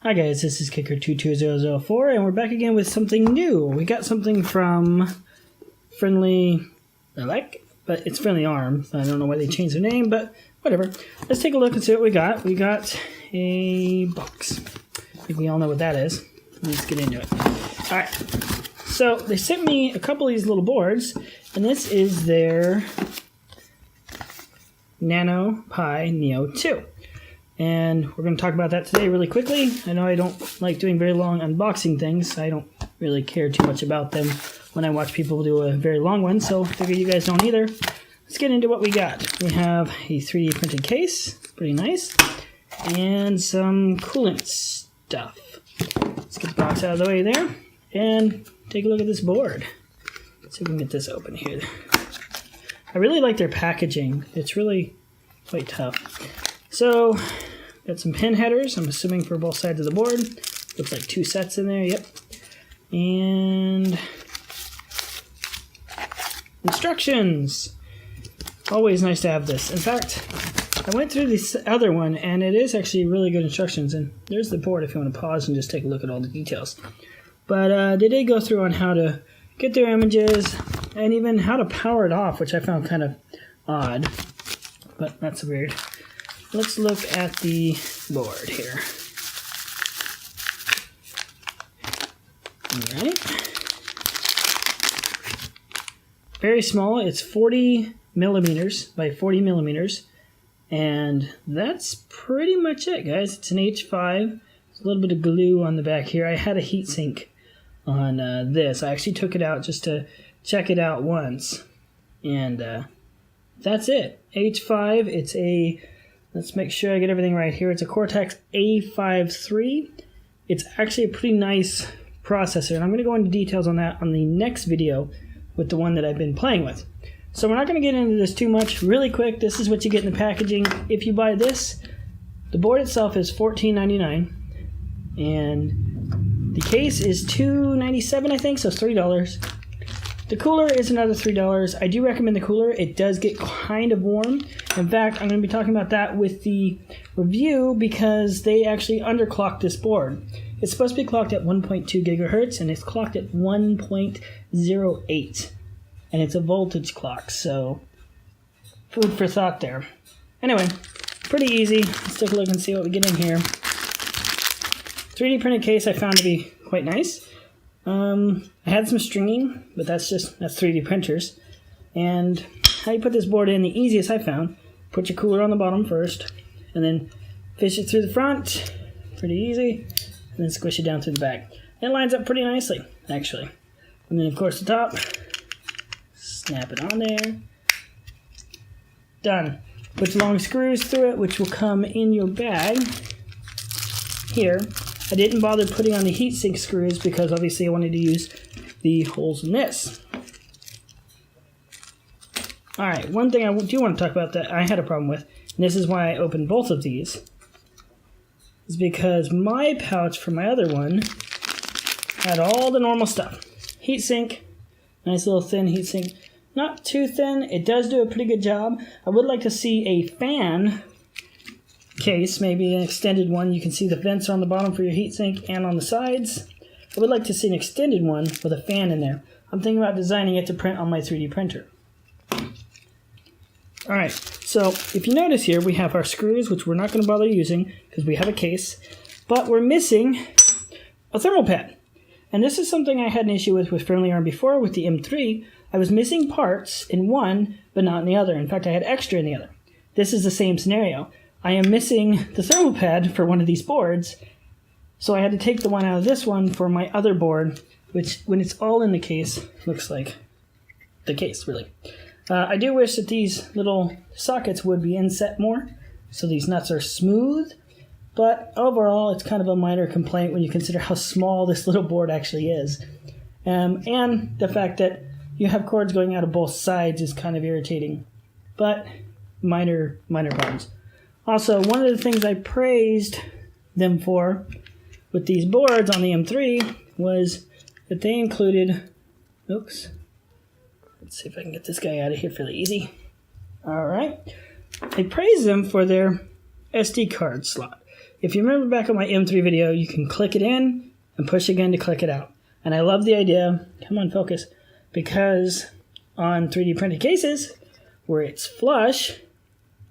Hi guys, this is Kicker22004 and we're back again with something new. We got something from Friendly, but it's Friendly Arm. I don't know why they changed their name, but whatever. Let's take a look and see what we got. We got a box. I think we all know what that is. Let's get into it. Alright, so they sent me a couple of these little boards, and this is their NanoPiNeo2. And we're going to talk about that today really quickly. I know I don't like doing very long unboxing things. I don't really care too much about them when I watch people do a very long one, so I figure you guys don't either. Let's get into what we got. We have a 3D printed case, pretty nice, and some coolant stuff. Let's get the box out of the way there, and take a look at this board. Let's see if we can get this open here. I really like their packaging. It's really quite tough. So, got some pin headers, I'm assuming for both sides of the board. Looks like 2 sets in there, yep. And instructions. Always nice to have this. In fact, I went through this other one, and it is actually really good instructions. And there's the board if you want to pause and just take a look at all the details. But they did go through on how to get their images, and even how to power it off, which I found kind of odd. But that's weird. Let's look at the board here. Alright. Very small. It's 40 millimeters by 40 millimeters. And that's pretty much it, guys. It's an H5. There's a little bit of glue on the back here. I had a heatsink on this. I actually took it out just to check it out once. And that's it. H5. It's a... Let's make sure I get everything right here. It's a Cortex A53. It's actually a pretty nice processor, and I'm going to go into details on that on the next video with the one that I've been playing with. So we're not going to get into this too much. Really quick, this is what you get in the packaging. If you buy this, the board itself is $14.99, and the case is $2.97, I think, so it's $3. The cooler is another $3. I do recommend the cooler. It does get kind of warm. In fact, I'm going to be talking about that with the review because they actually underclocked this board. It's supposed to be clocked at 1.2 gigahertz, and it's clocked at 1.08. And it's a voltage clock, so food for thought there. Anyway, pretty easy. Let's take a look and see what we get in here. 3D printed case I found to be quite nice. I had some stringing, but that's 3D printers. And how you put this board in, the easiest I found, put your cooler on the bottom first, and then fish it through the front, pretty easy, and then squish it down through the back. And it lines up pretty nicely, actually. And then of course the top, snap it on there, done. Put long screws through it, which will come in your bag here. I didn't bother putting on the heatsink screws because obviously I wanted to use the holes in this. Alright, one thing I do want to talk about that I had a problem with, and this is why I opened both of these, is because my pouch for my other one had all the normal stuff. Heatsink, nice little thin heatsink. Not too thin, it does do a pretty good job. I would like to see a fan case, maybe an extended one. You can see the vents on the bottom for your heatsink and on the sides. I would like to see an extended one with a fan in there. I'm thinking about designing it to print on my 3D printer. Alright, so if you notice here, we have our screws, which we're not going to bother using because we have a case, but we're missing a thermal pad. And this is something I had an issue with Friendly Arm before with the M3. I was missing parts in one, but not in the other. In fact, I had extra in the other. This is the same scenario. I am missing the thermal pad for one of these boards, so I had to take the one out of this one for my other board, which, when it's all in the case, looks like the case, really. I do wish that these little sockets would be inset more, so these nuts are smooth, but overall it's kind of a minor complaint when you consider how small this little board actually is. And the fact that you have cords going out of both sides is kind of irritating, but minor problems. Also, one of the things I praised them for with these boards on the M3 was that they included, oops, let's see if I can get this guy out of here fairly easy. All right, I praised them for their SD card slot. if you remember back on my M3 video, you can click it in and push again to click it out. And I love the idea, come on focus, because on 3D printed cases where it's flush,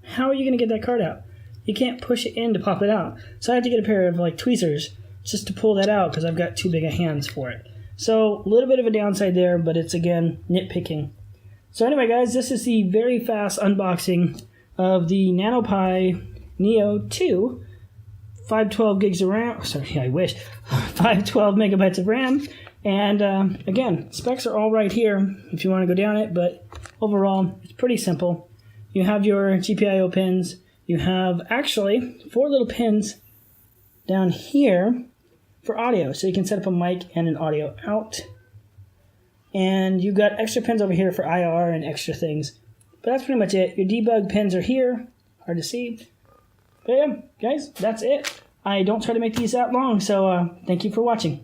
how are you going to get that card out? You can't push it in to pop it out. So I have to get a pair of like tweezers just to pull that out because I've got too big of hands for it. So a little bit of a downside there, but it's again nitpicking. So anyway guys, this is the very fast unboxing of the NanoPiNeo2 512 gigs of RAM, sorry, I wish, 512 megabytes of RAM. And again, specs are all right here if you want to go down it, but overall, it's pretty simple. You have your GPIO pins. You have actually 4 little pins down here for audio, so you can set up a mic and an audio out. And you've got extra pins over here for IR and extra things. But that's pretty much it. Your debug pins are here. Hard to see. But yeah, guys, that's it. I don't try to make these that long, so thank you for watching.